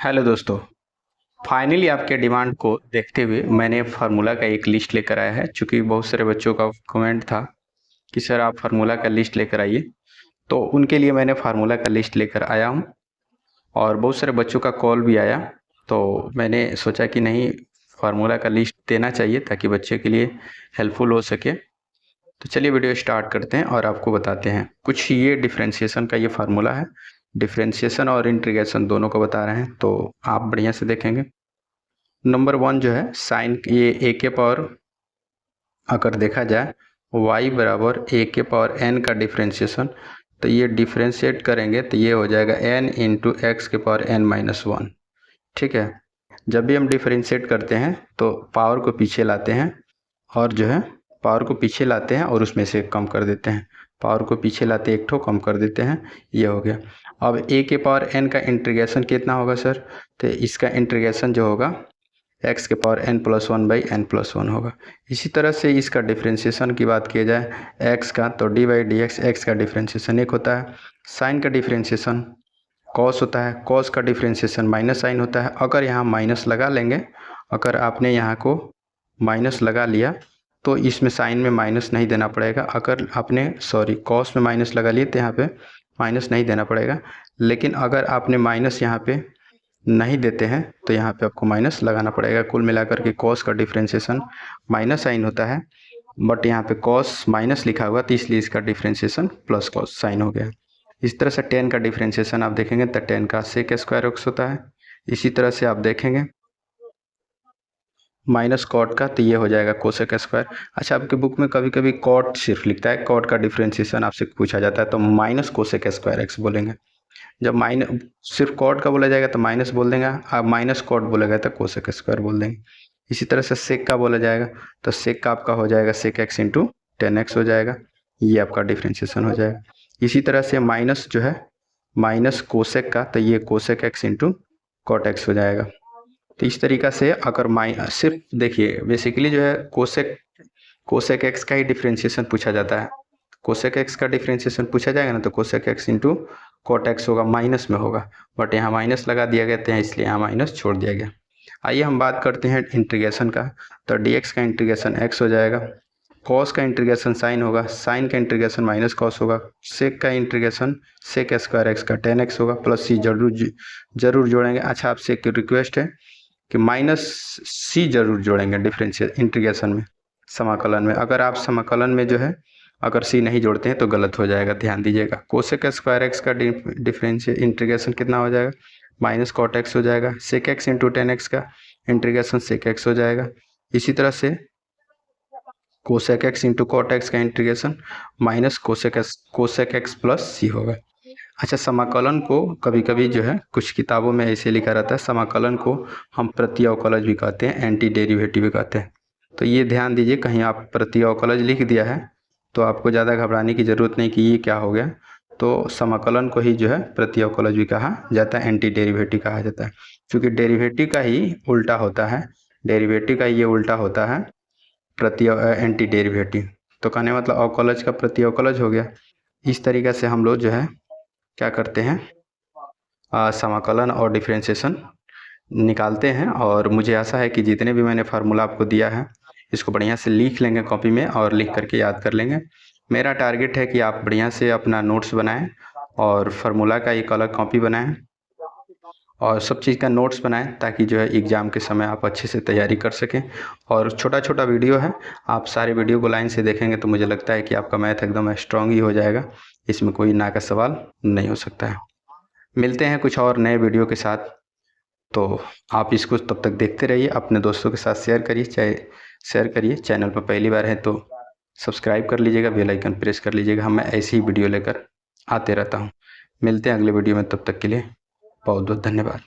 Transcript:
Hello दोस्तों। Finally आपके demand को देखते हुए मैंने फार्मूला का एक लिस्ट लेकर आया है। चूँकि बहुत सारे बच्चों का कमेंट था कि सर आप फार्मूला का लिस्ट लेकर आइए, तो उनके लिए मैंने फार्मूला का लिस्ट लेकर आया हूँ। और बहुत सारे बच्चों का कॉल भी आया, तो मैंने सोचा कि नहीं, फार्मूला का लिस्ट देना चाहिए ताकि बच्चे के लिए हेल्पफुल हो सके। तो चलिए वीडियो स्टार्ट करते हैं और आपको बताते हैं कुछ। ये डिफ्रेंशिएशन का ये फार्मूला है। डिफ्रेंशिएशन और इंटीग्रेशन दोनों को बता रहे हैं, तो आप बढ़िया से देखेंगे। नंबर वन जो है साइन, ये ए के पावर अगर देखा जाए y बराबर ए के पावर n का डिफ्रेंशिएशन, तो ये डिफ्रेंशिएट करेंगे तो ये हो जाएगा n इंटू एक्स के पावर n माइनस वन। ठीक है। जब भी हम डिफ्रेंशिएट करते हैं तो पावर को पीछे लाते हैं और जो है पावर को पीछे लाते हैं और उसमें से कम कर देते हैं। पावर को पीछे लाते एक ठो कम कर देते हैं, ये हो गया। अब ए के पावर n का इंटीग्रेशन कितना होगा सर? तो इसका इंटीग्रेशन जो होगा एक्स के power n plus one by n plus one होगा। इसी तरह से इसका डिफ्रेंशिएशन की बात किया जाए एक्स का, तो D by D x, x का डिफ्रेंशिएशन एक होता है। साइन का डिफ्रेंशिएशन कॉस होता है, कॉस का डिफ्रेंशिएशन माइनस साइन होता है। अगर यहाँ माइनस लगा लेंगे, अगर आपने यहाँ को माइनस लगा लिया तो इसमें साइन में माइनस नहीं देना पड़ेगा। अगर आपने कॉस में माइनस लगा लिए तो यहाँ पे माइनस नहीं देना पड़ेगा। लेकिन अगर आपने माइनस यहाँ पे नहीं देते हैं तो यहाँ पे आपको माइनस लगाना पड़ेगा। कुल मिलाकर के कॉस का डिफ्रेंशिएशन माइनस साइन होता है, बट यहाँ पे कॉस माइनस लिखा हुआ तो इसलिए इसका डिफ्रेंशिएशन प्लस कॉस साइन हो गया। इस तरह से टेन का डिफ्रेंशिएशन आप देखेंगे तो टेन का सेक स्क्वायर एक्स होता है। इसी तरह से आप देखेंगे माइनस कॉट का, तो ये हो जाएगा कोसेक स्क्वायर। अच्छा, आपके बुक में कभी कभी कॉट सिर्फ लिखता है, कॉट का डिफ्रेंशिएशन आपसे पूछा जाता है तो माइनस कोसेक स्क्वायर एक्स बोलेंगे। जब सिर्फ कॉट का बोला जाएगा तो माइनस बोल देंगे, आप माइनस कॉट बोलेगा तो कोसेक स्क्वायर बोल देंगे। इसी तरह से सेक का बोला जाएगा तो सेक का आपका हो जाएगा sec x into tan x हो जाएगा, ये आपका डिफ्रेंशिएशन हो जाएगा। इसी तरह से माइनस जो है माइनस कोसेक का, तो ये cosec x into cot x हो जाएगा। तो इस तरीका से अगर सिर्फ देखिए, बेसिकली जो है कोसेक एक्स का ही डिफ्रेंशिएशन पूछा जाता है। कोसेक एक्स का डिफ्रेंशिएशन पूछा जाएगा ना तो cosec x into cot x होगा, माइनस में होगा, बट यहाँ माइनस लगा दिया गया था इसलिए यहाँ माइनस छोड़ दिया गया। आइए हम बात करते हैं इंटीग्रेशन का। तो डी एक्स का इंटीग्रेशन एक्स हो जाएगा, कॉस का इंटीग्रेशन साइन होगा, साइन का इंटीग्रेशन माइनस कॉस होगा, सेक का इंटीग्रेशन सेक स्क्वायर एक्स का टेन एक्स होगा, प्लस सी जरूर जोड़ेंगे। अच्छा, आपसे एक रिक्वेस्ट है कि माइनस सी जरूर जोड़ेंगे डिफरेंशियल इंटीग्रेशन में, समाकलन में। अगर आप समाकलन में जो है अगर सी नहीं जोड़ते हैं तो गलत हो जाएगा, ध्यान दीजिएगा। कोसेक स्क्वायर एक्स का डिफरेंशियल इंटीग्रेशन कितना हो जाएगा? माइनस कॉट एक्स हो जाएगा। Sec x into tan x का इंटीग्रेशन सेक एक्स हो जाएगा। इसी तरह से cosec x into cot x का integration minus cosec x plus c होगा। अच्छा, समाकलन को कभी कभी जो है कुछ किताबों में ऐसे लिखा रहता है, समाकलन को हम प्रति अवकलज भी कहते हैं, एंटी डेरिवेटिव भी कहते हैं। तो ये ध्यान दीजिए, कहीं आप प्रति अवकलज लिख दिया है तो आपको ज़्यादा घबराने की ज़रूरत नहीं कि ये क्या हो गया। तो समाकलन को ही जो है प्रति अवकलज भी कहा जाता है, एंटी डेरिवेटिव कहा जाता है, क्योंकि डेरिवेटिव का ही उल्टा होता है, डेरिवेटिव का ये उल्टा होता है प्रति एंटी डेरिवेटिव। तो कहने मतलब अवकलज का प्रति अवकलज हो गया। इस तरीक़े से हम लोग जो है क्या करते हैं, समाकलन और डिफ्रेंशिएशन निकालते हैं। और मुझे आशा है कि जितने भी मैंने फार्मूला आपको दिया है इसको बढ़िया से लिख लेंगे कॉपी में और लिख करके याद कर लेंगे। मेरा टारगेट है कि आप बढ़िया से अपना नोट्स बनाएं और फार्मूला का एक अलग कॉपी बनाएं और सब चीज़ का नोट्स बनाएं, ताकि जो है एग्ज़ाम के समय आप अच्छे से तैयारी कर सकें। और छोटा छोटा वीडियो है, आप सारे वीडियो को लाइन से देखेंगे तो मुझे लगता है कि आपका मैथ एकदम स्ट्रॉन्ग ही हो जाएगा, इसमें कोई ना का सवाल नहीं हो सकता है। मिलते हैं कुछ और नए वीडियो के साथ, तो आप इसको तब तक देखते रहिए, अपने दोस्तों के साथ शेयर करिए। चैनल पर पहली बार है तो सब्सक्राइब कर लीजिएगा, बेल आइकन प्रेस कर लीजिएगा। मैं ऐसी ही वीडियो लेकर आते रहता हूँ। मिलते हैं अगले वीडियो में, तब तक के लिए बहुत बहुत धन्यवाद।